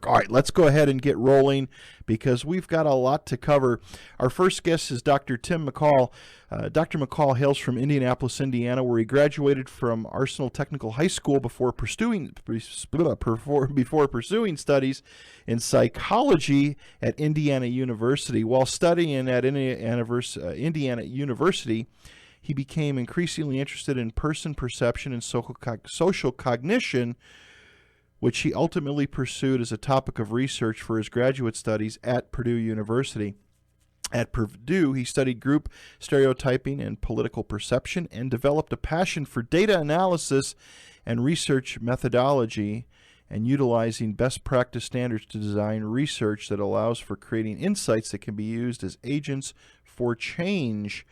All right, let's go ahead and get rolling because we've got a lot to cover. Our first guest is Dr. Tim McCall. Dr. McCall hails from Indianapolis, Indiana, where he graduated from Arsenal Technical High School before pursuing studies in psychology at Indiana University. While studying at Indiana University, he became increasingly interested in person perception and social cognition, which he ultimately pursued as a topic of research for his graduate studies at Purdue University. At Purdue, he studied group stereotyping and political perception and developed a passion for data analysis and research methodology and utilizing best practice standards to design research that allows for creating insights that can be used as agents for change.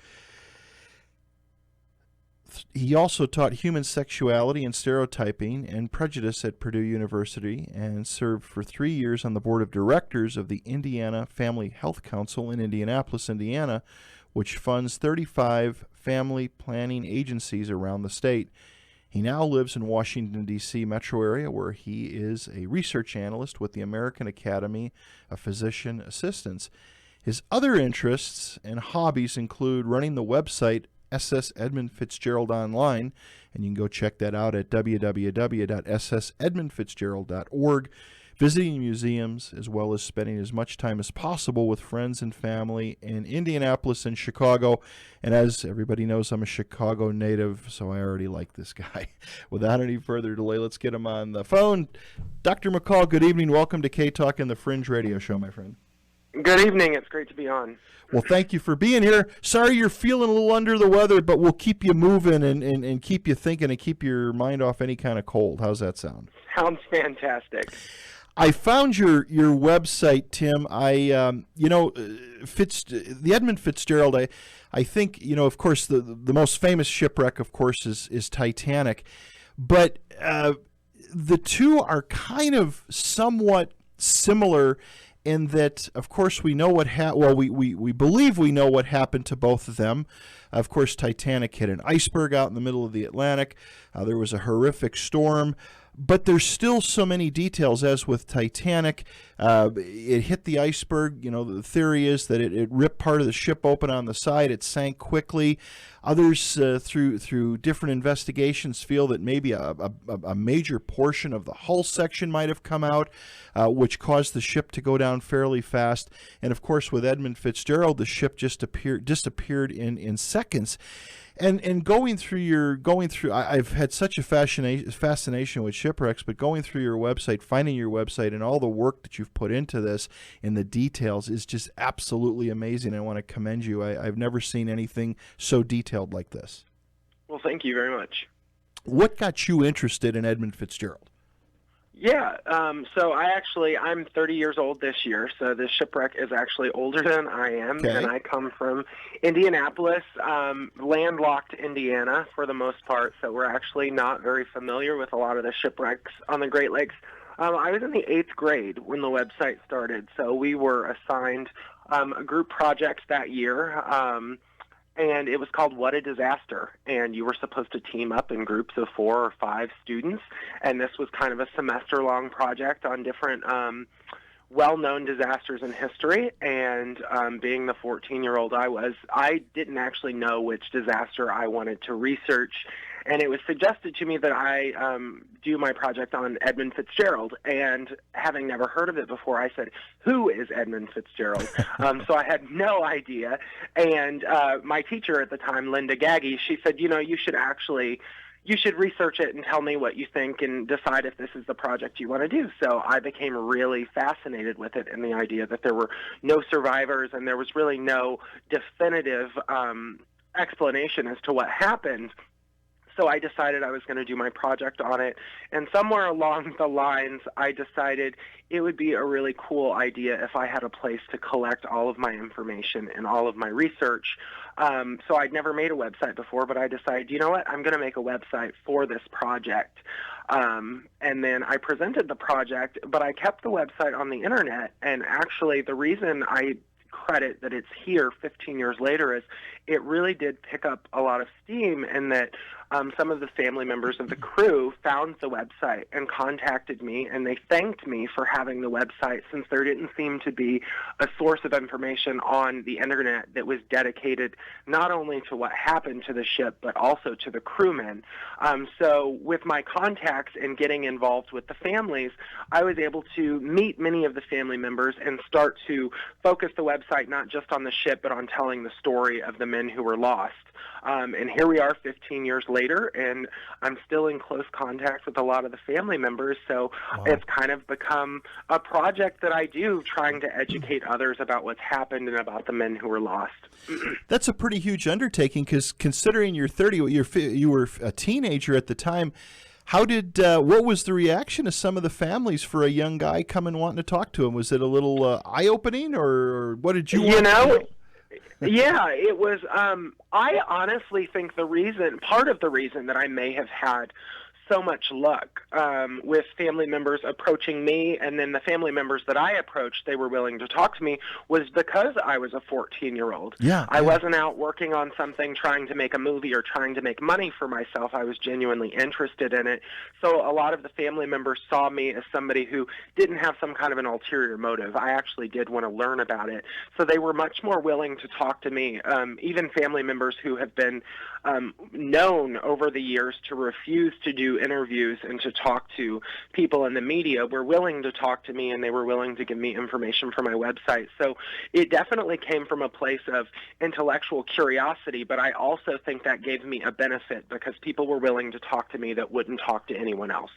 He also taught human sexuality and stereotyping and prejudice at Purdue University and served for 3 years on the board of directors of the Indiana Family Health Council in Indianapolis, Indiana, which funds 35 family planning agencies around the state. He now lives in Washington, D.C. metro area, where he is a research analyst with the American Academy of Physician Assistants. His other interests and hobbies include running the website SS Edmund Fitzgerald Online, and you can go check that out at www.ssedmundfitzgerald.org, visiting museums, as well as spending as much time as possible with friends and family in Indianapolis and Chicago. And as everybody knows, I'm a Chicago native, so I already like this guy. Without any further delay, let's get him on the phone. Dr. McCall, good evening. Welcome to K-Talk and the Fringe radio show, my friend. Good evening. It's great to be on. Well, thank you for being here. Sorry you're feeling a little under the weather, but we'll keep you moving and keep you thinking and keep your mind off any kind of cold. How's that sound? Sounds fantastic. I found your website, Tim. The Edmund Fitzgerald, I think, of course, the most famous shipwreck, of course, is Titanic. But the two are kind of somewhat similar in that, of course, we know what we believe we know what happened to both of them. Of course, Titanic hit an iceberg out in the middle of the Atlantic. There was a horrific storm. But there's still so many details, as with Titanic. It hit the iceberg. The theory is that it ripped part of the ship open on the side. It sank quickly. Others, through different investigations, feel that maybe a major portion of the hull section might have come out, which caused the ship to go down fairly fast. And of course, with Edmund Fitzgerald, the ship just disappeared in seconds. And going through, I've had such a fascination with shipwrecks, but going through your website, finding your website, and all the work that you've put into this and the details is just absolutely amazing. I want to commend you. I've never seen anything so detailed like this. Well, thank you very much. What got you interested in Edmund Fitzgerald? Yeah, so I'm 30 years old this year, so this shipwreck is actually older than I am, Okay. And I come from Indianapolis, landlocked Indiana for the most part, so we're actually not very familiar with a lot of the shipwrecks on the Great Lakes. I was in the 8th grade when the website started, so we were assigned a group project that year, and it was called What a Disaster, and you were supposed to team up in groups of 4 or 5 students, and this was kind of a semester-long project on different well-known disasters in history, and being the 14-year-old I didn't actually know which disaster I wanted to research, and it was suggested to me that I do my project on Edmund Fitzgerald, and having never heard of it before, I said, who is Edmund Fitzgerald? So I had no idea, and my teacher at the time, Linda Gaggy, she said, you should research it and tell me what you think and decide if this is the project you want to do. So I became really fascinated with it and the idea that there were no survivors and there was really no definitive explanation as to what happened. So I decided I was going to do my project on it, and somewhere along the lines, I decided it would be a really cool idea if I had a place to collect all of my information and all of my research. So I'd never made a website before, but I decided, you know what, I'm going to make a website for this project. And then I presented the project, but I kept the website on the internet, and actually the reason I credit that it's here 15 years later is it really did pick up a lot of steam, and that some of the family members of the crew found the website and contacted me, and they thanked me for having the website, since there didn't seem to be a source of information on the internet that was dedicated not only to what happened to the ship, but also to the crewmen. So with my contacts and getting involved with the families, I was able to meet many of the family members and start to focus the website not just on the ship, but on telling the story of the men who were lost. And here we are 15 years later, and I'm still in close contact with a lot of the family members, so Wow. It's kind of become a project that I do, trying to educate others about what's happened and about the men who were lost. That's a pretty huge undertaking, because considering you're 30, you were a teenager at the time. How did what was the reaction of some of the families for a young guy coming wanting to talk to him? Was it a little eye-opening, or what did you want to know? Yeah, it was. I honestly think part of the reason that I may have had so much luck with family members approaching me, and then the family members that I approached, they were willing to talk to me, was because I was a 14-year-old. I wasn't out working on something, trying to make a movie or trying to make money for myself. I was genuinely interested in it. So a lot of the family members saw me as somebody who didn't have some kind of an ulterior motive. I actually did want to learn about it. So they were much more willing to talk to me. Even family members who have been known over the years to refuse to do interviews and to talk to people in the media were willing to talk to me, and they were willing to give me information for my website. So it definitely came from a place of intellectual curiosity, but I also think that gave me a benefit because people were willing to talk to me that wouldn't talk to anyone else.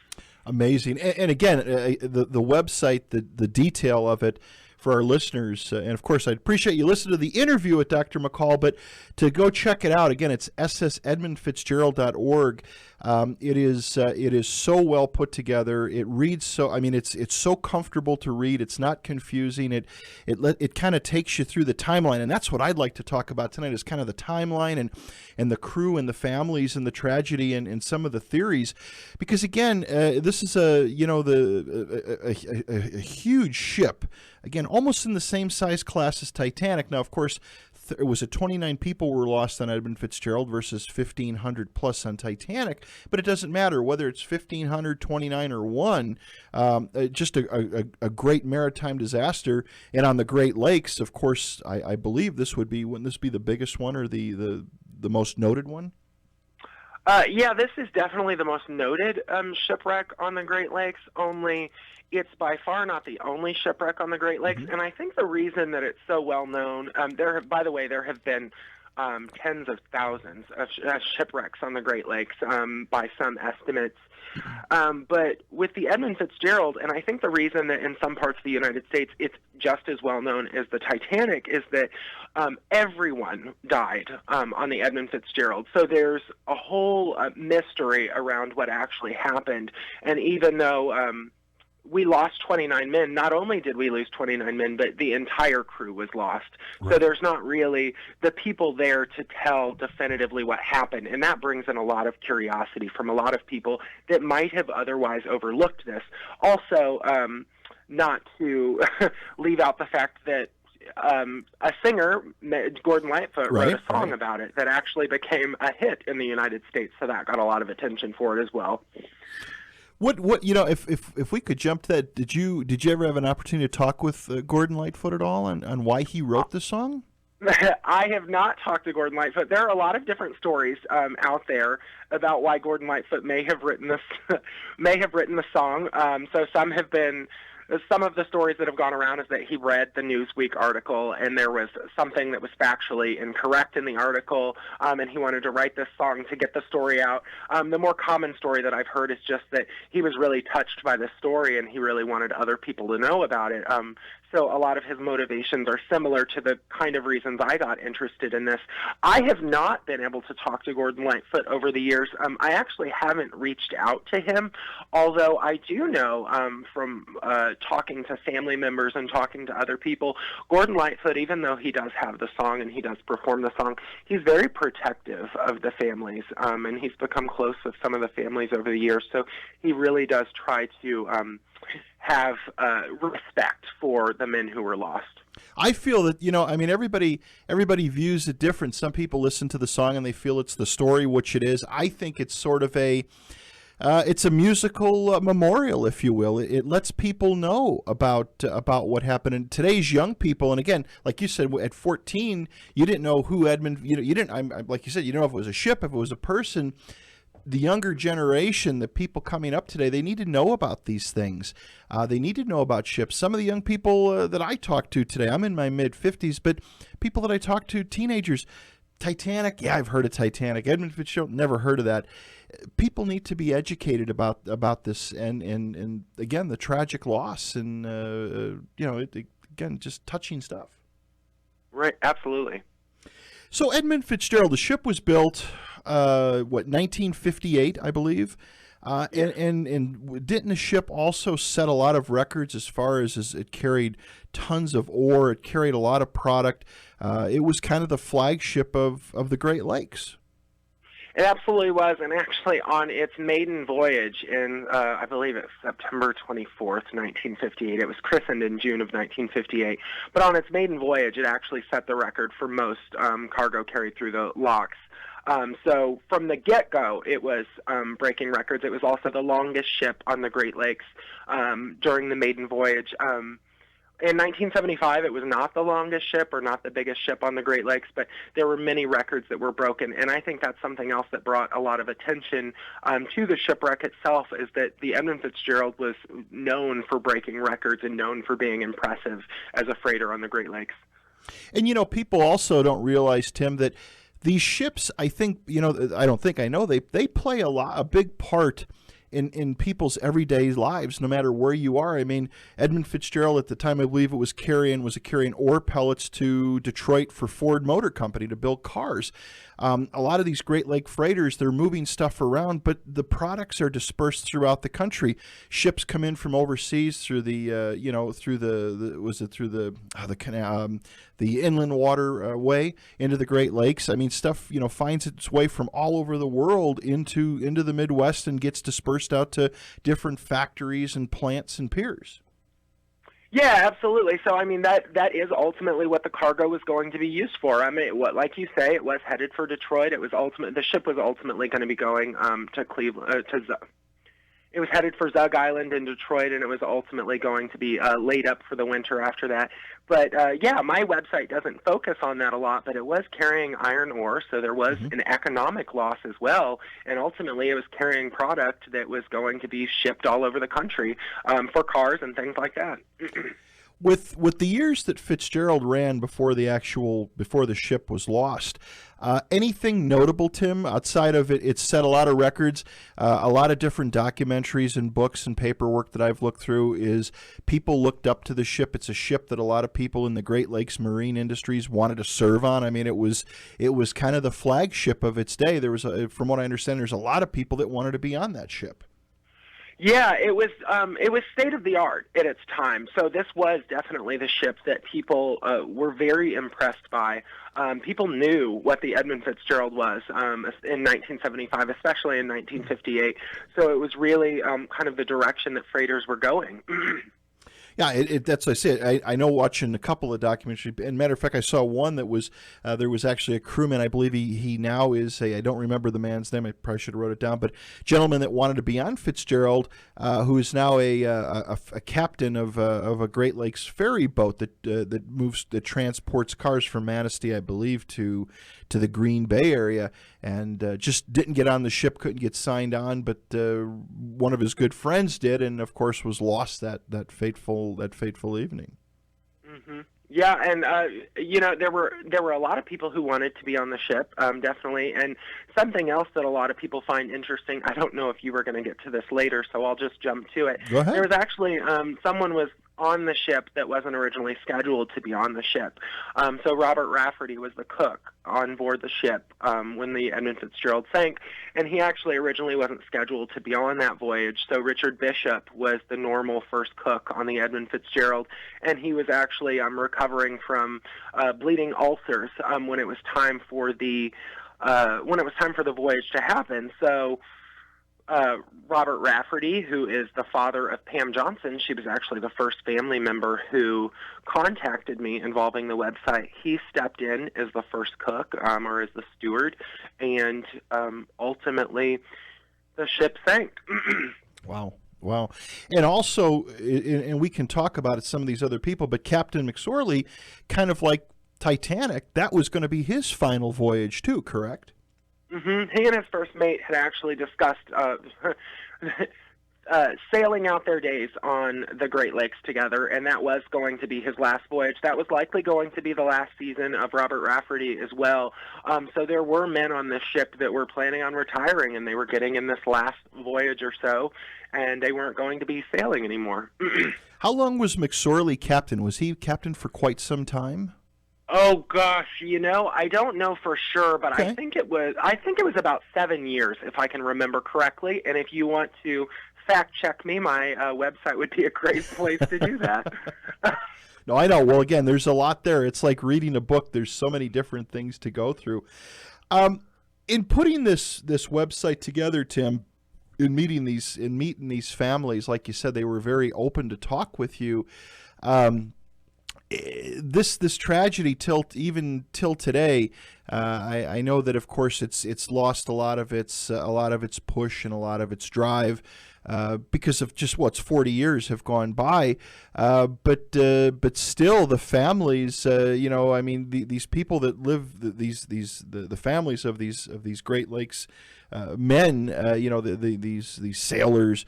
Amazing. And again, the website, the detail of it for our listeners, and of course, I'd appreciate you listening to the interview with Dr. McCall, but to go check it out, again, it's ssedmundfitzgerald.org. It is so well put together. It reads so, I mean, it's so comfortable to read. It's not confusing. It kind of takes you through the timeline, and that's what I'd like to talk about tonight, is kind of the timeline and the crew and the families and the tragedy and some of the theories, because again, this is a huge ship. Again, almost in the same size class as Titanic. Now, of course, it was 29 people were lost on Edmund Fitzgerald versus 1,500 plus on Titanic, but it doesn't matter whether it's 1,500, 29, or 1. Just a great maritime disaster. And on the Great Lakes, of course, I believe wouldn't this be the biggest one, or the most noted one? Yeah, this is definitely the most noted shipwreck on the Great Lakes, only it's by far not the only shipwreck on the Great Lakes. And I think the reason that it's so well known, by the way, there have been tens of thousands of shipwrecks on the Great Lakes by some estimates. But with the Edmund Fitzgerald, and I think the reason that in some parts of the United States it's just as well known as the Titanic, is that everyone died on the Edmund Fitzgerald. So there's a whole mystery around what actually happened. And even though we lost 29 men, not only did we lose 29 men, but the entire crew was lost. Right. So there's not really the people there to tell definitively what happened, and that brings in a lot of curiosity from a lot of people that might have otherwise overlooked this. Also, not to leave out the fact that a singer, Gordon Lightfoot, wrote a song about it that actually became a hit in the United States, so that got a lot of attention for it as well. What if we could jump to that, did you ever have an opportunity to talk with Gordon Lightfoot at all on why he wrote the song? I have not talked to Gordon Lightfoot. There are a lot of different stories out there about why Gordon Lightfoot may have written the song. So some of the stories that have gone around is that he read the Newsweek article and there was something that was factually incorrect in the article, and he wanted to write this song to get the story out. The more common story that I've heard is just that he was really touched by the story and he really wanted other people to know about it. So a lot of his motivations are similar to the kind of reasons I got interested in this. I have not been able to talk to Gordon Lightfoot over the years. I actually haven't reached out to him, although I do know from talking to family members and talking to other people. Gordon Lightfoot, even though he does have the song and he does perform the song, he's very protective of the families, and he's become close with some of the families over the years. So he really does try to have respect for the men who were lost. I feel that, I mean, everybody views it different. Some people listen to the song and they feel it's the story, which it is. I think it's sort of it's a musical memorial, if you will. It lets people know about what happened. And today's young people, and again, like you said, at 14, you didn't know who Edmund. You didn't. Like you said, you didn't know if it was a ship, if it was a person. The younger generation, the people coming up today, they need to know about these things. They need to know about ships. Some of the young people that I talk to today, I'm in my mid-50s, but people that I talk to, teenagers, Titanic, yeah, I've heard of Titanic. Edmund Fitzgerald, never heard of that. People need to be educated about this, and again, the tragic loss, and again, just touching stuff. Right, absolutely. So Edmund Fitzgerald, the ship was built, 1958, I believe, and didn't the ship also set a lot of records as far as it carried tons of ore, it carried a lot of product. It was kind of the flagship of the Great Lakes. It absolutely was, and actually on its maiden voyage in, I believe it's September 24th, 1958, it was christened in June of 1958, but on its maiden voyage, it actually set the record for most cargo carried through the locks. So from the get-go, it was breaking records. It was also the longest ship on the Great Lakes during the maiden voyage. In 1975, it was not the longest ship or not the biggest ship on the Great Lakes, but there were many records that were broken, and I think that's something else that brought a lot of attention to the shipwreck itself, is that the Edmund Fitzgerald was known for breaking records and known for being impressive as a freighter on the Great Lakes. And, people also don't realize, Tim, that these ships, I think, I know they play a big part in people's everyday lives, no matter where you are. I mean, Edmund Fitzgerald at the time, I believe it was carrying ore pellets to Detroit for Ford Motor Company to build cars. A lot of these Great Lake freighters, they're moving stuff around, but the products are dispersed throughout the country. Ships come in from overseas through the canal, the inland waterway into the Great Lakes. I mean, stuff finds its way from all over the world into the Midwest and gets dispersed out to different factories and plants and piers. Yeah, absolutely. So, I mean, that is ultimately what the cargo was going to be used for. I mean, like you say, it was headed for Detroit. The ship was ultimately going to be going to Cleveland. It was headed for Zug Island in Detroit, and it was ultimately going to be laid up for the winter after that. But, yeah, my website doesn't focus on that a lot, but it was carrying iron ore, so there was an economic loss as well, and ultimately it was carrying product that was going to be shipped all over the country for cars and things like that. With the years that Fitzgerald ran before the ship was lost, anything notable, Tim, outside of it? It set a lot of records. A lot of different documentaries and books and paperwork that I've looked through is people looked up to the ship. It's a ship that a lot of people in the Great Lakes marine industries wanted to serve on. I mean, it was kind of the flagship of its day. There was, from what I understand, there's a lot of people that wanted to be on that ship. Yeah, it was state of the art at its time. So this was definitely the ship that people were very impressed by. People knew what the Edmund Fitzgerald was in 1975, especially in 1958. So it was really kind of the direction that freighters were going. Yeah, that's what I said. I know, watching a couple of documentaries, and matter of fact, I saw one that was there was actually a crewman. I believe he now is I don't remember the man's name. I probably should have wrote it down, but gentleman that wanted to be on Fitzgerald, who is now a captain of a Great Lakes ferry boat that transports cars from Manistee, I believe, to the Green Bay area, and just didn't get on the ship, couldn't get signed on, but one of his good friends did, and of course was lost that fateful evening. Mm-hmm. Yeah, and there were a lot of people who wanted to be on the ship, definitely. And something else that a lot of people find interesting, I don't know if you were going to get to this later, so I'll just jump to it. Go ahead. There was actually someone was on the ship that wasn't originally scheduled to be on the ship. So Robert Rafferty was the cook on board the ship when the Edmund Fitzgerald sank, and he actually originally wasn't scheduled to be on that voyage. So Richard Bishop was the normal first cook on the Edmund Fitzgerald, and he was actually recovering from bleeding ulcers when it was time for the voyage to happen. So Robert Rafferty, who is the father of Pam Johnson, she was actually the first family member who contacted me involving the website. He stepped in as the first cook, or as the steward, and ultimately the ship sank. Wow. Wow. And also, and we can talk about it, some of these other people, but Captain McSorley, kind of like Titanic, that was going to be his final voyage too, correct? Mm-hmm. He and his first mate had actually discussed sailing out their days on the Great Lakes together, and that was going to be his last voyage. That was likely going to be the last season of Robert Rafferty as well. So there were men on this ship that were planning on retiring, and they were getting in this last voyage or so, and they weren't going to be sailing anymore. How long was McSorley captain? Was he captain for quite some time? Oh gosh, I don't know for sure, but Okay. I think it was about 7 years, if I can remember correctly. And if you want to fact check me, my website would be a great place to do that. No, I know. Well, again, there's a lot there. It's like reading a book. There's so many different things to go through. In putting this website together, Tim, in meeting these families, like you said, they were very open to talk with you. This tragedy till today, I know that of course it's lost a lot of its push and a lot of its drive because of just 40 years have gone by, but still the families, I mean these people that live the families of these Great Lakes men, these sailors,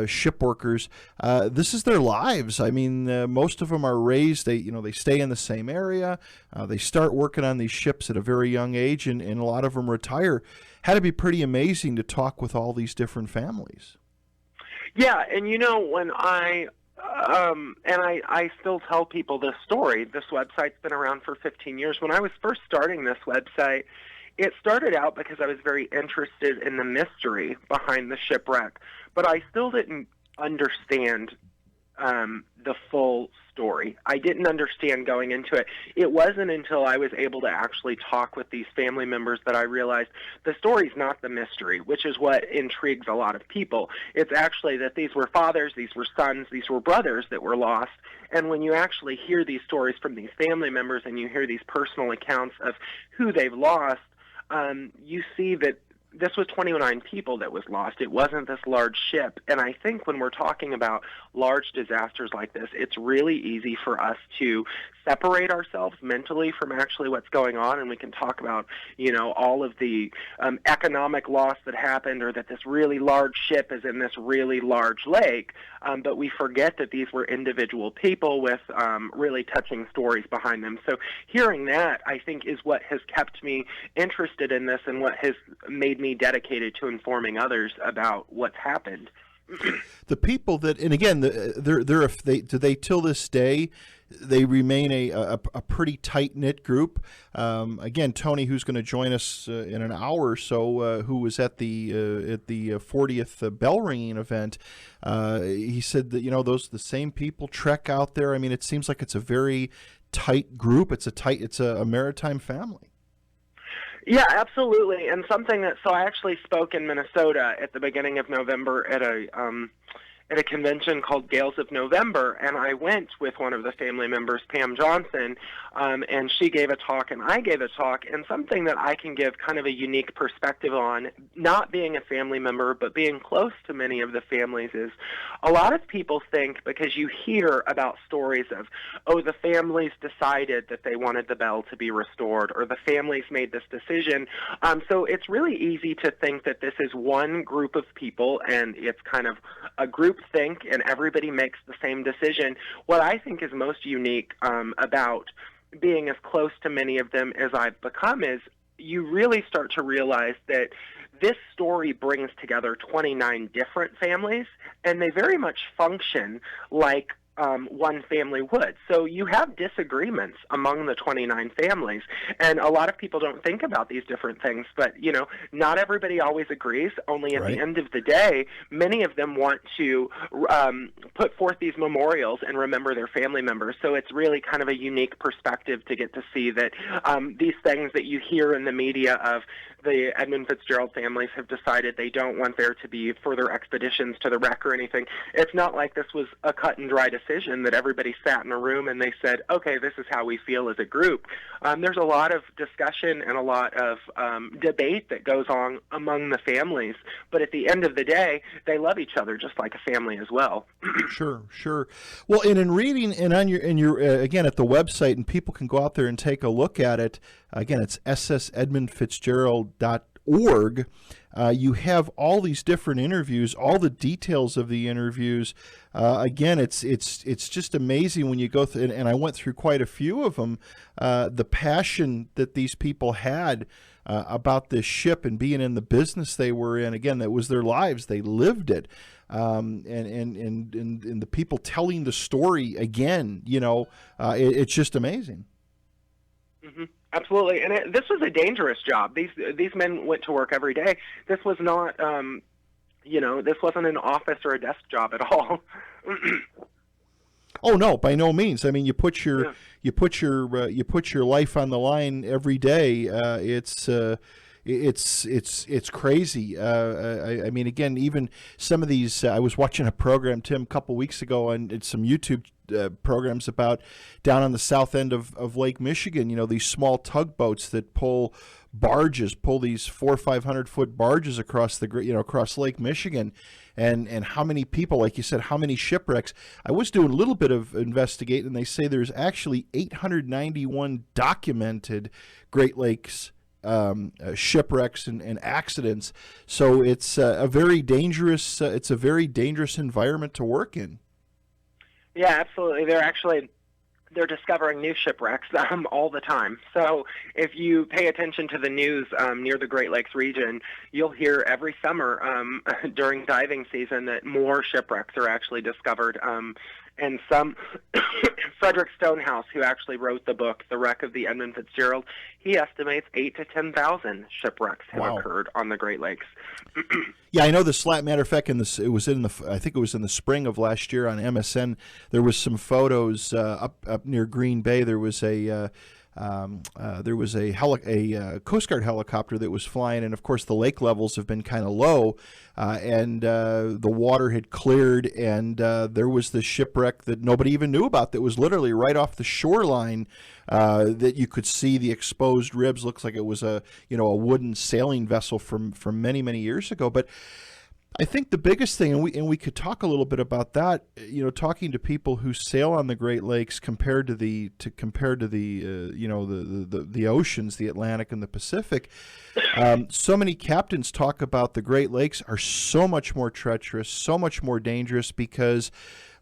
ship workers, this is their lives. I mean, most of them are raised. They stay in the same area. They start working on these ships at a very young age, and a lot of them retire. Had to be pretty amazing to talk with all these different families. Yeah, and when I still tell people this story. This website's been around for 15 years. When I was first starting this website, it started out because I was very interested in the mystery behind the shipwreck, but I still didn't understand the full story. I didn't understand going into it. It wasn't until I was able to actually talk with these family members that I realized the story's not the mystery, which is what intrigues a lot of people. It's actually that these were fathers, these were sons, these were brothers that were lost. And when you actually hear these stories from these family members and you hear these personal accounts of who they've lost, you see that this was 29 people that was lost. It wasn't this large ship. And I think when we're talking about large disasters like this, it's really easy for us to separate ourselves mentally from actually what's going on. And we can talk about, all of the economic loss that happened, or that this really large ship is in this really large lake. But we forget that these were individual people with really touching stories behind them. So hearing that, I think, is what has kept me interested in this and what has made me dedicated to informing others about what's happened. The people that, and again, they till this day, they remain a pretty tight knit group. Again, Tony, who's going to join us in an hour or so, who was at the 40th bell ringing event, he said that the same people trek out there. I mean, it seems like it's a very tight group. It's a maritime family. Yeah, absolutely. And so I actually spoke in Minnesota at the beginning of November at a convention called Gales of November, and I went with one of the family members, Pam Johnson, and she gave a talk and I gave a talk, and something that I can give kind of a unique perspective on, not being a family member but being close to many of the families, is a lot of people think, because you hear about stories of, the families decided that they wanted the bell to be restored, or the families made this decision. So it's really easy to think that this is one group of people and it's kind of a group think and everybody makes the same decision. What I think is most unique about being as close to many of them as I've become is you really start to realize that this story brings together 29 different families, and they very much function like one family would. So you have disagreements among the 29 families, and a lot of people don't think about these different things, but, not everybody always agrees. Only at the end of the day, many of them want to put forth these memorials and remember their family members. So it's really kind of a unique perspective to get to see that these things that you hear in the media of the Edmund Fitzgerald families have decided they don't want there to be further expeditions to the wreck or anything. It's not like this was a cut and dry decision that everybody sat in a room and they said, okay, this is how we feel as a group. There's a lot of discussion and a lot of debate that goes on among the families, but at the end of the day, they love each other just like a family as well. Sure. Well, and in reading and on your again at the website, and people can go out there and take a look at it. Again, it's ssedmundfitzgerald.org. You have all these different interviews, all the details of the interviews. Again, it's just amazing when you go through, and I went through quite a few of them. The passion that these people had about this ship and being in the business they were in. Again, that was their lives; they lived it. And the people telling the story again, it's just amazing. Mm-hmm. Absolutely, and this was a dangerous job. These men went to work every day. This was not, this wasn't an office or a desk job at all. Oh no, by no means. I mean, you put your life on the line every day. It's crazy. I mean, again, even some of these. I was watching a program, Tim, a couple weeks ago, and it's some YouTube programs about down on the south end of Lake Michigan. These small tugboats that pull these 400 or 500 foot barges across across Lake Michigan, and how many people, like you said, how many shipwrecks. I was doing a little bit of investigating, and they say there's actually 891 documented Great Lakes shipwrecks and accidents. So it's a very dangerous environment to work in. Yeah, absolutely. They're discovering new shipwrecks all the time. So if you pay attention to the news near the Great Lakes region, you'll hear every summer during diving season that more shipwrecks are actually discovered. And some Frederick Stonehouse, who actually wrote the book, The Wreck of the Edmund Fitzgerald, he estimates 8,000 to 10,000 shipwrecks have occurred on the Great Lakes. Yeah, I know this. Matter of fact, I think it was in the spring of last year on MSN. There was some photos up near Green Bay. There was a Coast Guard helicopter that was flying, and of course the lake levels have been kind of low, and the water had cleared, and there was this shipwreck that nobody even knew about that was literally right off the shoreline, that you could see the exposed ribs. Looks like it was a wooden sailing vessel from many years ago. But I think the biggest thing, and we could talk a little bit about that, talking to people who sail on the Great Lakes compared to the oceans, the Atlantic and the Pacific. So many captains talk about the Great Lakes are so much more treacherous, so much more dangerous because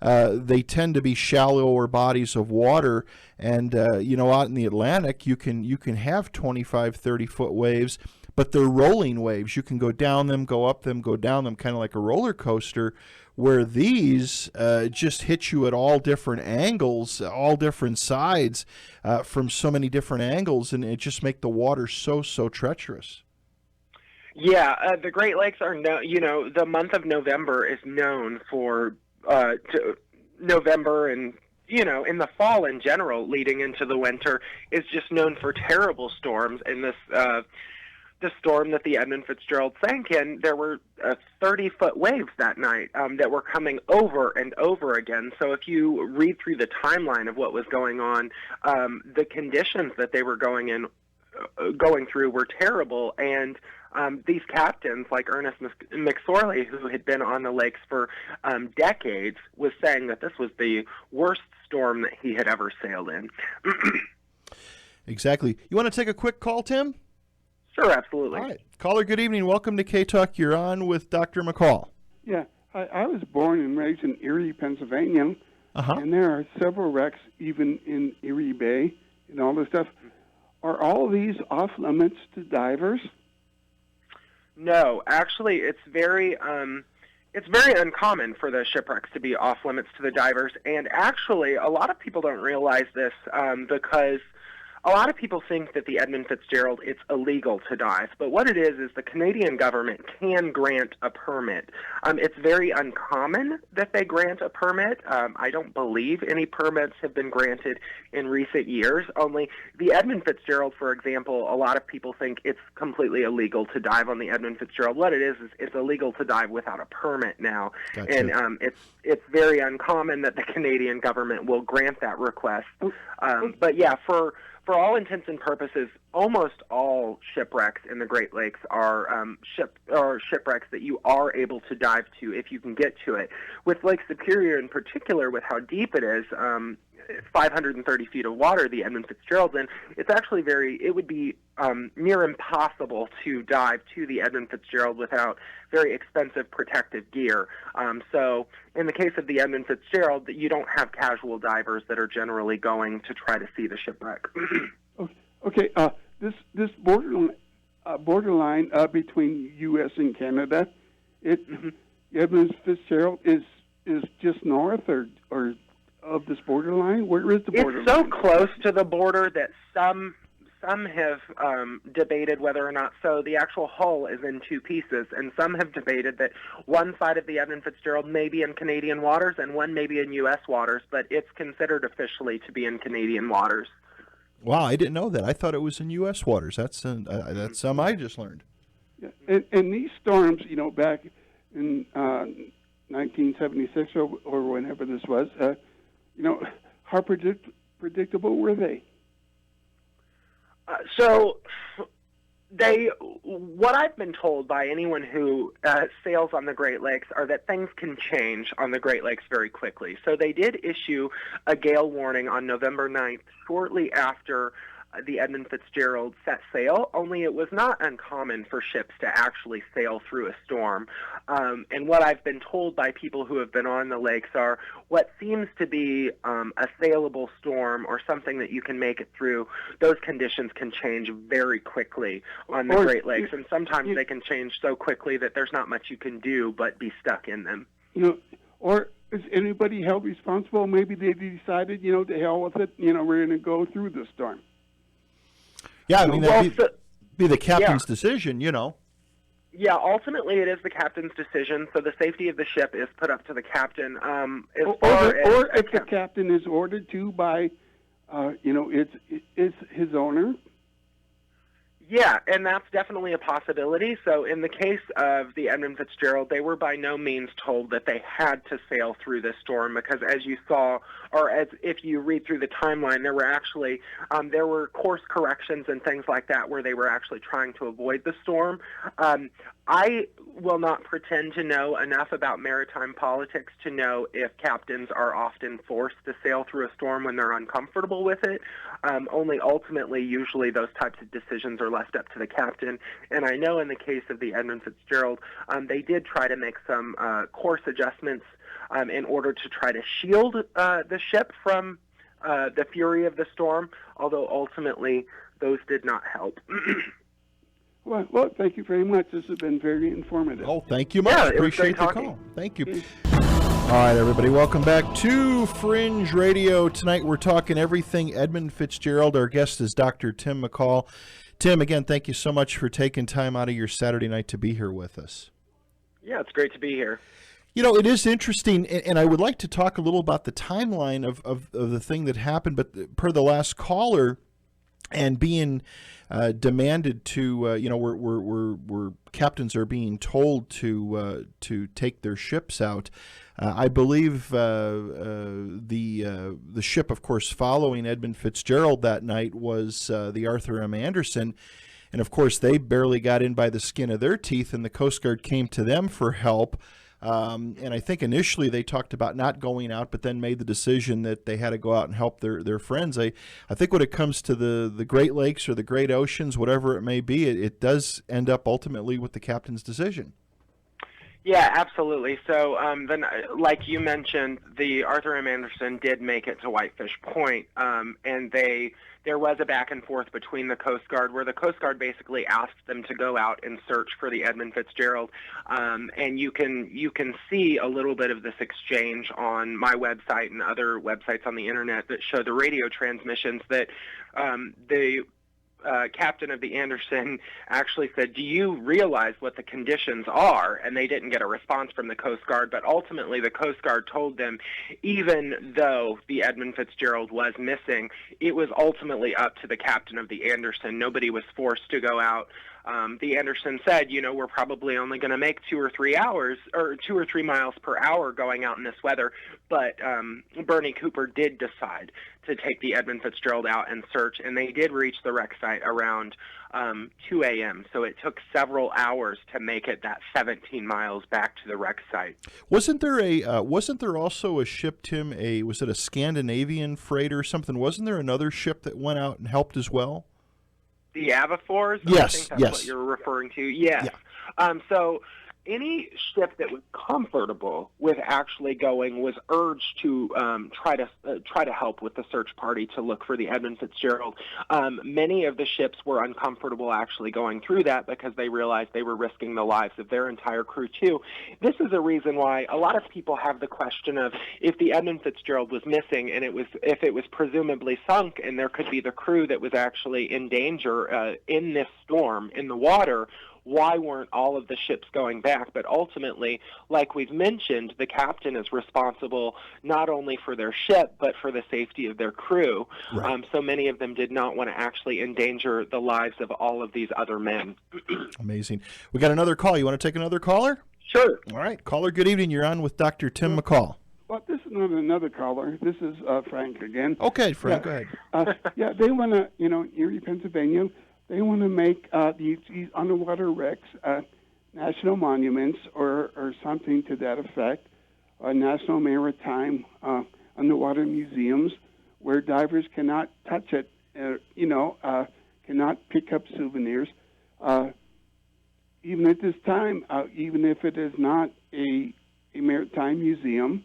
they tend to be shallower bodies of water, and out in the Atlantic you can have 25, 30-foot waves. But they're rolling waves. You can go down them, go up them, go down them, kind of like a roller coaster, where these just hit you at all different angles, all different sides, from so many different angles, and it just make the water so treacherous. Yeah, the Great Lakes are the month of November is known for November and in the fall in general, leading into the winter, is just known for terrible storms. And the storm that the Edmund Fitzgerald sank in, there were 30-foot waves that night that were coming over and over again. So if you read through the timeline of what was going on, the conditions that they were going through were terrible. And these captains, like Ernest McSorley, who had been on the lakes for decades, was saying that this was the worst storm that he had ever sailed in. Exactly. You want to take a quick call, Tim? Sure, absolutely. All right. Caller, good evening. Welcome to K-Talk. You're on with Dr. McCall. Yeah, I was born and raised in Erie, Pennsylvania, and there are several wrecks even in Erie Bay and all this stuff. Are all of these off limits to divers? No, actually, it's very it's very uncommon for the shipwrecks to be off limits to the divers, and actually a lot of people don't realize this because a lot of people think that the Edmund Fitzgerald, it's illegal to dive, but what it is the Canadian government can grant a permit. It's very uncommon that they grant a permit. I don't believe any permits have been granted in recent years, only the Edmund Fitzgerald, for example, a lot of people think it's completely illegal to dive on the Edmund Fitzgerald. What it is it's illegal to dive without a permit now, Gotcha. and it's very uncommon that the Canadian government will grant that request. But yeah, for all intents and purposes, almost all shipwrecks in the Great Lakes are shipwrecks that you are able to dive to if you can get to it. With Lake Superior in particular, with how deep it is, 530 feet of water, the Edmund Fitzgerald, and it's actually it would be near impossible to dive to the Edmund Fitzgerald without very expensive protective gear. So in the case of the Edmund Fitzgerald, you don't have casual divers that are generally going to try to see the shipwreck. Okay, this borderline between U.S. and Canada, Edmund Fitzgerald is just north or of this borderline? Where is the borderline? It's so close to the border that some have debated whether or not so. The actual hull is in two pieces, and some have debated that one side of the Edmund Fitzgerald may be in Canadian waters and one may be in U.S. waters, but it's considered officially to be in Canadian waters. Wow, I didn't know that. I thought it was in U.S. waters. That's something I just learned. Yeah. And these storms, back in 1976 or whenever this was, how predictable were they? What I've been told by anyone who sails on the Great Lakes are that things can change on the Great Lakes very quickly. So they did issue a gale warning on November 9th, shortly after the Edmund Fitzgerald set sail, only it was not uncommon for ships to actually sail through a storm. And what I've been told by people who have been on the lakes are what seems to be a sailable storm or something that you can make it through, those conditions can change very quickly on the Great Lakes. And sometimes they can change so quickly that there's not much you can do but be stuck in them. Or is anybody held responsible? Maybe they decided, to hell with it, we're going to go through the storm. Yeah, I mean, that'd be the captain's decision, Yeah, ultimately it is the captain's decision, so the safety of the ship is put up to the captain. Or if the captain is ordered to by, it's his owner. Yeah, and that's definitely a possibility. So in the case of the Edmund Fitzgerald, they were by no means told that they had to sail through this storm because as you saw, or as if you read through the timeline, there were actually, there were course corrections and things like that where they were actually trying to avoid the storm. I will not pretend to know enough about maritime politics to know if captains are often forced to sail through a storm when they're uncomfortable with it. Only ultimately, usually those types of decisions are left up to the captain. And I know in the case of the Edmund Fitzgerald, they did try to make some course adjustments in order to try to shield the ship from the fury of the storm, although ultimately those did not help. Well, thank you very much. This has been very informative. Oh, thank you much. Yeah, appreciate the call. Thank you. All right, everybody, welcome back to Fringe Radio. Tonight we're talking everything Edmund Fitzgerald. Our guest is Dr. Tim McCall. Tim, again, thank you so much for taking time out of your Saturday night to be here with us. Yeah, it's great to be here. It is interesting, and I would like to talk a little about the timeline of the thing that happened, but per the last caller, and being demanded to, where captains are being told to take their ships out. I believe the ship, of course, following Edmund Fitzgerald that night was the Arthur M. Anderson, and of course they barely got in by the skin of their teeth, and the Coast Guard came to them for help. And I think initially they talked about not going out, but then made the decision that they had to go out and help their friends. I think when it comes to the Great Lakes or the Great Oceans, whatever it may be, it does end up ultimately with the captain's decision. Yeah, absolutely. So, then, like you mentioned, the Arthur M. Anderson did make it to Whitefish Point, and there was a back and forth between the Coast Guard, where the Coast Guard basically asked them to go out and search for the Edmund Fitzgerald, and you can see a little bit of this exchange on my website and other websites on the internet that show the radio transmissions that the captain of the Anderson actually said, "Do you realize what the conditions are?" And they didn't get a response from the Coast Guard, but ultimately the Coast Guard told them, even though the Edmund Fitzgerald was missing, it was ultimately up to the captain of the Anderson. Nobody was forced to go out. The Anderson said, we're probably only going to make 2 or 3 hours, or 2 or 3 miles per hour going out in this weather. But Bernie Cooper did decide to take the Edmund Fitzgerald out and search, and they did reach the wreck site around 2 a.m. So it took several hours to make it that 17 miles back to the wreck site. Wasn't there also a ship, Tim? Was it a Scandinavian freighter or something? Wasn't there another ship that went out and helped as well? The Avafors? Yes, I think that's yes. what you're referring to. Yes. Yeah. So any ship that was comfortable with actually going was urged to try to help with the search party to look for the Edmund Fitzgerald. Many of the ships were uncomfortable actually going through that because they realized they were risking the lives of their entire crew too. This is a reason why a lot of people have the question of, if the Edmund Fitzgerald was missing and if it was presumably sunk and there could be the crew that was actually in danger in this storm in the water, why weren't all of the ships going back? But ultimately, like we've mentioned, the captain is responsible not only for their ship, but for the safety of their crew. Right. So many of them did not want to actually endanger the lives of all of these other men. Amazing. We got another call. You want to take another caller? Sure. All right. Caller, good evening. You're on with Dr. Tim McCall. Well, this is not another caller. This is Frank again. Okay, Frank, Yeah. go ahead. They want to, Erie, Pennsylvania, they want to make these underwater wrecks national monuments or something to that effect, national maritime underwater museums where divers cannot touch it, cannot pick up souvenirs. Even at this time, even if it is not a maritime museum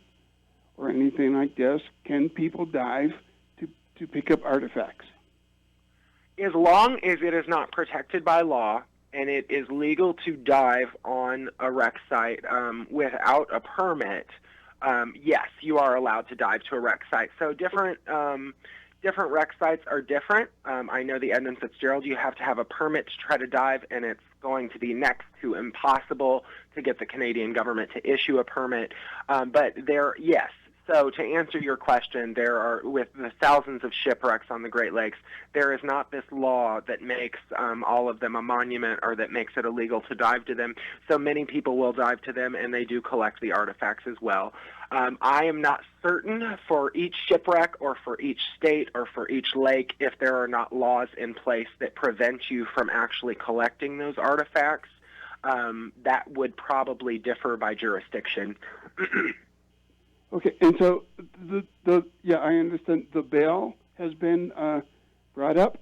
or anything like this, can people dive to pick up artifacts? As long as it is not protected by law and it is legal to dive on a wreck site without a permit, yes, you are allowed to dive to a wreck site. So different wreck sites are different. I know the Edmund Fitzgerald, you have to have a permit to try to dive, and it's going to be next to impossible to get the Canadian government to issue a permit. But yes. So to answer your question, there are, with the thousands of shipwrecks on the Great Lakes, there is not this law that makes all of them a monument or that makes it illegal to dive to them. So many people will dive to them, and they do collect the artifacts as well. I am not certain for each shipwreck or for each state or for each lake if there are not laws in place that prevent you from actually collecting those artifacts. That would probably differ by jurisdiction. Okay, and so I understand the bell has been brought up.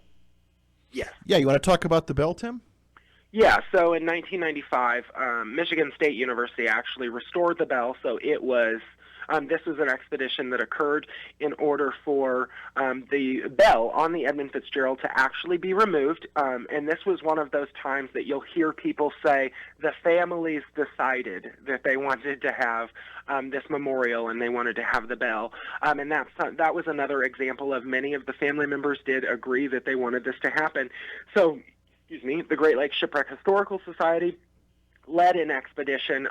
Yes. Yeah, you want to talk about the bell, Tim? Yeah, so in 1995, Michigan State University actually restored the bell, so it was this was an expedition that occurred in order for the bell on the Edmund Fitzgerald to actually be removed. And this was one of those times that you'll hear people say the families decided that they wanted to have this memorial and they wanted to have the bell. And that was another example of many of the family members did agree that they wanted this to happen. So, the Great Lakes Shipwreck Historical Society led an expedition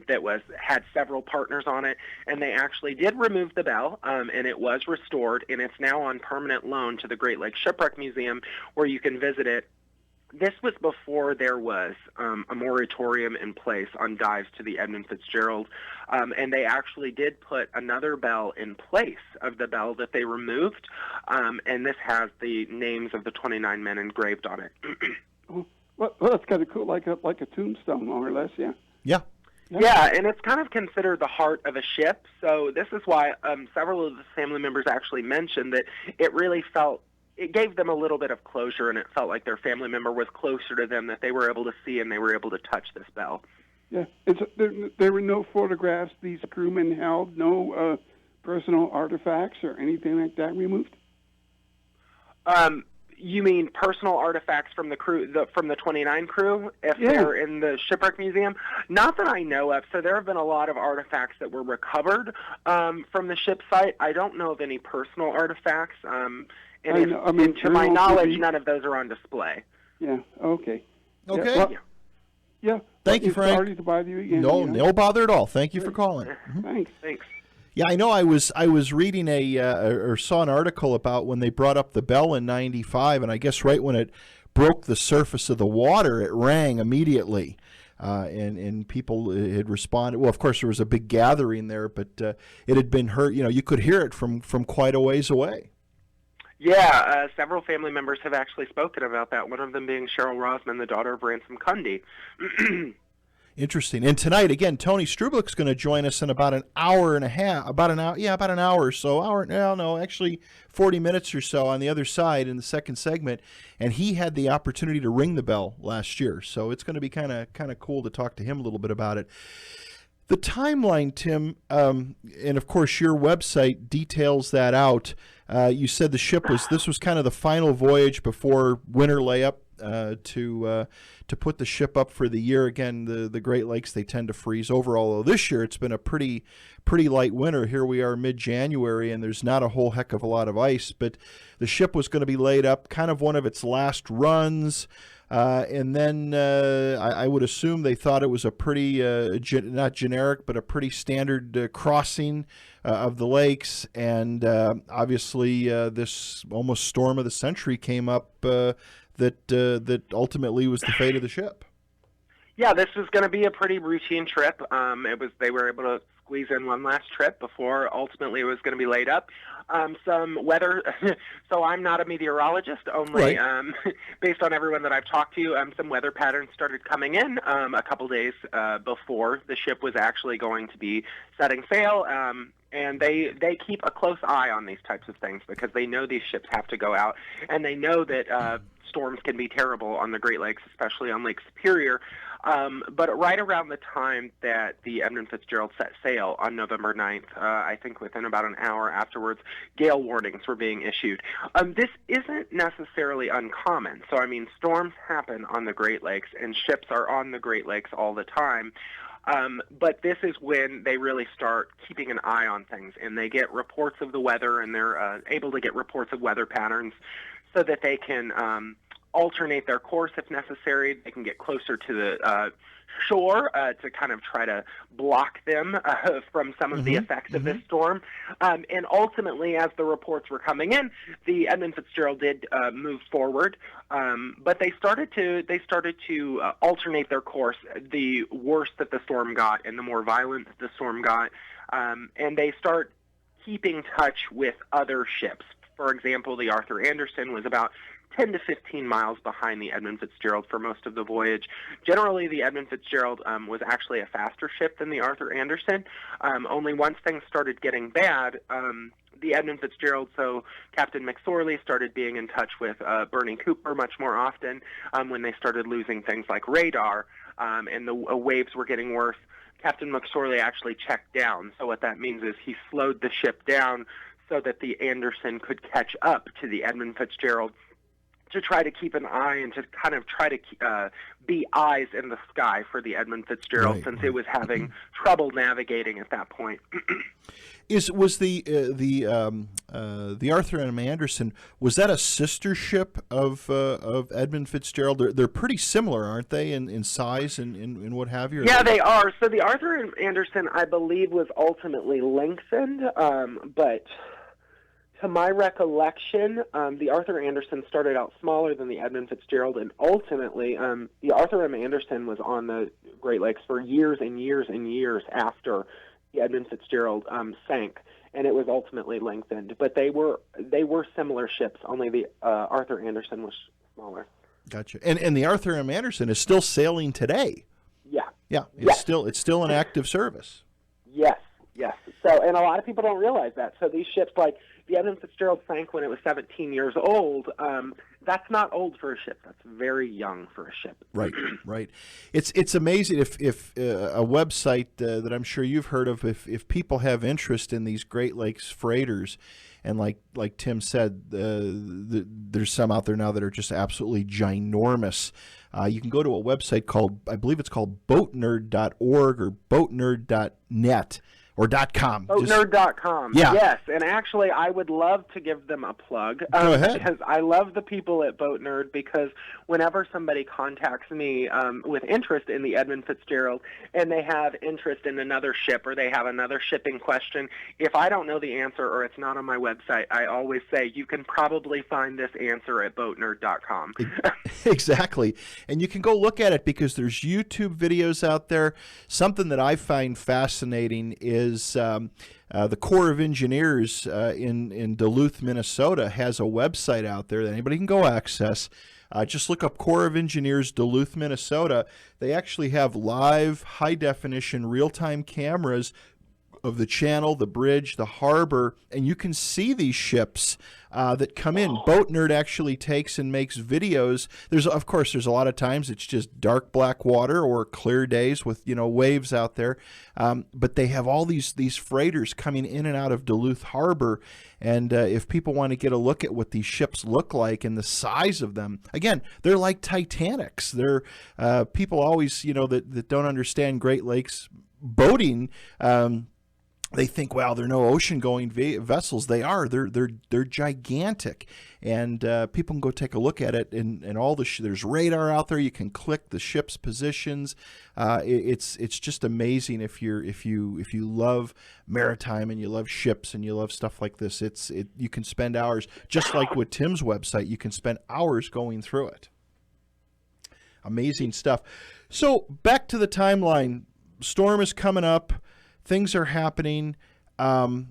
that had several partners on it, and they actually did remove the bell, and it was restored, and it's now on permanent loan to the Great Lakes Shipwreck Museum, where you can visit it. This was before there was a moratorium in place on dives to the Edmund Fitzgerald, and they actually did put another bell in place of the bell that they removed, and this has the names of the 29 men engraved on it. Well, that's kind of cool, like a tombstone, more or less, yeah. Yeah. Yeah, and it's kind of considered the heart of a ship. So this is why several of the family members actually mentioned that it gave them a little bit of closure, and it felt like their family member was closer to them, that they were able to see and they were able to touch this bell. Yeah, there were no photographs these crewmen held, no personal artifacts or anything like that removed? You mean personal artifacts from the crew, from the 29 crew, if they're in the shipwreck museum? Not that I know of. So there have been a lot of artifacts that were recovered from the ship site. I don't know of any personal artifacts. And to my knowledge, none of those are on display. Yeah. Okay. Okay. Yeah. Yeah. Thank you, Frank. Sorry to bother you again. No bother at all. Thank you for calling. Thanks. Yeah, I know. I was reading or saw an article about when they brought up the bell in '95, and I guess right when it broke the surface of the water, it rang immediately, and people had responded. Well, of course, there was a big gathering there, but it had been heard. You could hear it from quite a ways away. Yeah, several family members have actually spoken about that. One of them being Cheryl Rosman, the daughter of Ransom Cundy. Interesting. And tonight, again, Tony Strublik's going to join us in about an hour and a half, about an hour or so. Actually 40 minutes or so on the other side in the second segment. And he had the opportunity to ring the bell last year. So it's going to be kind of cool to talk to him a little bit about it. The timeline, Tim, and of course your website details that out. You said this was kind of the final voyage before winter layup to put the ship up for the year. Again, the Great Lakes, they tend to freeze over, although this year it's been a pretty light winter. Here we are mid-January, and there's not a whole heck of a lot of ice, but the ship was going to be laid up, kind of one of its last runs. And then I would assume they thought it was a pretty, not generic, but a pretty standard crossing of the lakes. And obviously this almost storm of the century came up that ultimately was the fate of the ship. Yeah, this was going to be a pretty routine trip. They were able to squeeze in one last trip before ultimately it was going to be laid up. Some weather, so I'm not a meteorologist, only right. Based on everyone that I've talked to, some weather patterns started coming in a couple days before the ship was actually going to be setting sail. And they keep a close eye on these types of things because they know these ships have to go out, and they know that storms can be terrible on the Great Lakes, especially on Lake Superior. But right around the time that the Edmund Fitzgerald set sail on November 9th, I think within about an hour afterwards, gale warnings were being issued. This isn't necessarily uncommon. So, I mean, storms happen on the Great Lakes, and ships are on the Great Lakes all the time. But this is when they really start keeping an eye on things, and they get reports of the weather, and they're able to get reports of weather patterns so that they can alternate their course if necessary. They can get closer to the shore to kind of try to block them from some of the effects of this storm. And ultimately, as the reports were coming in, the Edmund Fitzgerald did move forward, but they started to alternate their course. The worse that the storm got, and the more violent the storm got, and they start keeping touch with other ships. For example, the Arthur Anderson was about 10 to 15 miles behind the Edmund Fitzgerald for most of the voyage. Generally, the Edmund Fitzgerald was actually a faster ship than the Arthur Anderson. Only once things started getting bad, the Edmund Fitzgerald, so Captain McSorley, started being in touch with Bernie Cooper much more often when they started losing things like radar, and the waves were getting worse. Captain McSorley actually checked down. So what that means is he slowed the ship down so that the Anderson could catch up to the Edmund Fitzgerald, to try to keep an eye and to kind of try to be eyes in the sky for the Edmund Fitzgerald, since it was having trouble navigating at that point. Was the Arthur M. Anderson, was that a sister ship of Edmund Fitzgerald? They're pretty similar, aren't they, in size and in what have you? Yeah, they are. So the Arthur M. Anderson, I believe, was ultimately lengthened, but to my recollection, the Arthur Anderson started out smaller than the Edmund Fitzgerald, and ultimately the Arthur M. Anderson was on the Great Lakes for years and years and years after the Edmund Fitzgerald sank, and it was ultimately lengthened. But they were similar ships, only the Arthur Anderson was smaller. Gotcha. And the Arthur M. Anderson is still sailing today. Yeah. It's still in active service. Yes. So, and a lot of people don't realize that. So these ships, like the Edmund Fitzgerald sank when it was 17 years old. That's not old for a ship. That's very young for a ship. Right, right. It's amazing if a website that I'm sure you've heard of, if people have interest in these Great Lakes freighters, and like Tim said, there's some out there now that are just absolutely ginormous. You can go to a website called, I believe it's called boatnerd.org or boatnerd.net. Or .com. Boatnerd.com. Yeah. Yes, and actually I would love to give them a plug. Go ahead. Because I love the people at Boatnerd, because whenever somebody contacts me with interest in the Edmund Fitzgerald and they have interest in another ship or they have another shipping question, if I don't know the answer or it's not on my website, I always say you can probably find this answer at boatnerd.com. Exactly. And you can go look at it because there's YouTube videos out there. Something that I find fascinating is the Corps of Engineers in Duluth, Minnesota has a website out there that anybody can go access. Just look up Corps of Engineers, Duluth, Minnesota. They actually have live, high-definition, real-time cameras of the channel, the bridge, the harbor, and you can see these ships that come in. Boatnerd actually takes and makes videos. Of course, there's a lot of times it's just dark black water or clear days with waves out there, but they have all these freighters coming in and out of Duluth Harbor. And if people want to get a look at what these ships look like and the size of them, again, they're like Titanics. They're people always that don't understand Great Lakes boating. They think, well, they're no ocean-going vessels. They are. They're gigantic, and people can go take a look at it. And all there's radar out there. You can click the ship's positions. It's just amazing if you love maritime and you love ships and you love stuff like this. You can spend hours, just like with Tim's website. You can spend hours going through it. Amazing stuff. So back to the timeline. Storm is coming up. Things are happening. I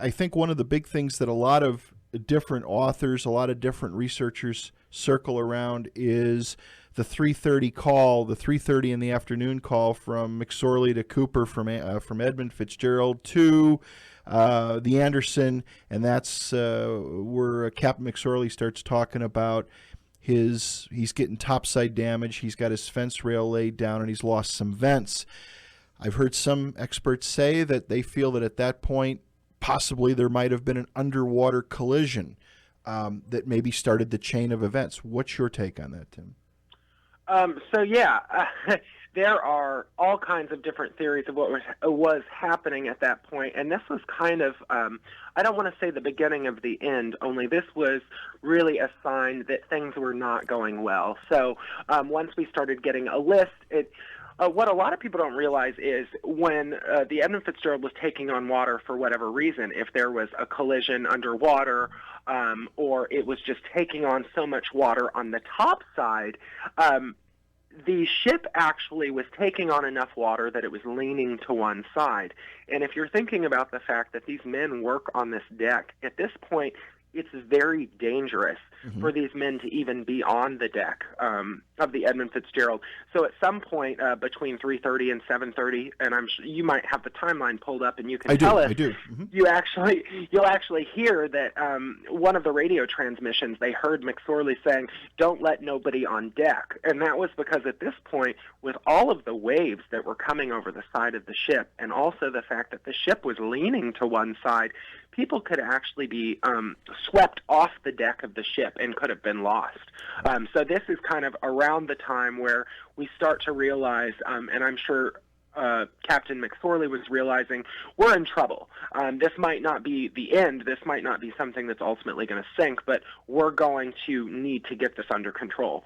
think one of the big things that a lot of different authors, a lot of different researchers circle around is the 3:30 call, the 3:30 in the afternoon call from McSorley to Cooper, from Edmund Fitzgerald to the Anderson, and that's where Captain McSorley starts talking about he's getting topside damage, he's got his fence rail laid down, and he's lost some vents. I've heard some experts say that they feel that at that point, possibly there might have been an underwater collision that maybe started the chain of events. What's your take on that, Tim? There are all kinds of different theories of what was happening at that point, and this was kind of, I don't want to say the beginning of the end, only this was really a sign that things were not going well. So once we started getting a list, what a lot of people don't realize is when the Edmund Fitzgerald was taking on water for whatever reason, if there was a collision underwater or it was just taking on so much water on the top side, the ship actually was taking on enough water that it was leaning to one side. And if you're thinking about the fact that these men work on this deck, at this point, it's very dangerous for these men to even be on the deck of the Edmund Fitzgerald. So at some point between 3:30 and 7:30, and I'm sure you might have the timeline pulled up, and you can tell us. I do. You'll actually hear that one of the radio transmissions, they heard McSorley saying, "Don't let nobody on deck," and that was because at this point, with all of the waves that were coming over the side of the ship, and also the fact that the ship was leaning to one side, people could actually be swept off the deck of the ship and could have been lost. So this is kind of around the time where we start to realize, and I'm sure Captain McSorley was realizing, we're in trouble. This might not be the end. This might not be something that's ultimately going to sink, but we're going to need to get this under control.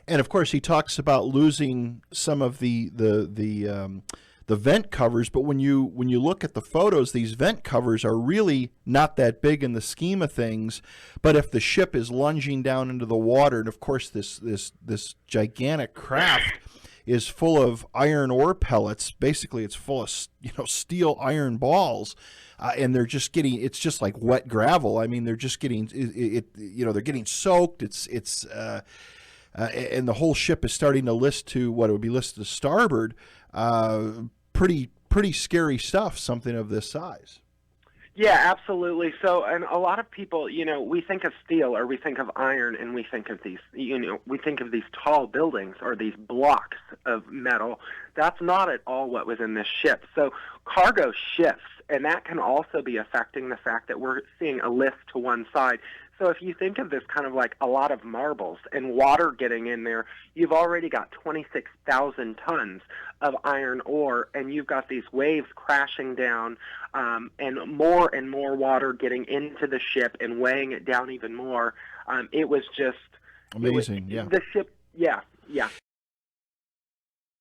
And of course, he talks about losing some of the vent covers, but when you look at the photos, these vent covers are really not that big in the scheme of things. But if the ship is lunging down into the water, and of course this gigantic craft is full of iron ore pellets, basically it's full of steel iron balls, and they're just getting, it's just like wet gravel. I mean, they're just getting they're getting soaked. And the whole ship is starting to list to what it would be listed to starboard. Pretty scary stuff, something of this size. Yeah, absolutely. So, and a lot of people, we think of steel or we think of iron and we think of we think of these tall buildings or these blocks of metal. That's not at all what was in this ship. So cargo shifts, and that can also be affecting the fact that we're seeing a lift to one side. So if you think of this kind of like a lot of marbles and water getting in there, you've already got 26,000 tons of iron ore, and you've got these waves crashing down, and more water getting into the ship and weighing it down even more. It was just amazing. Yeah. The ship. Yeah.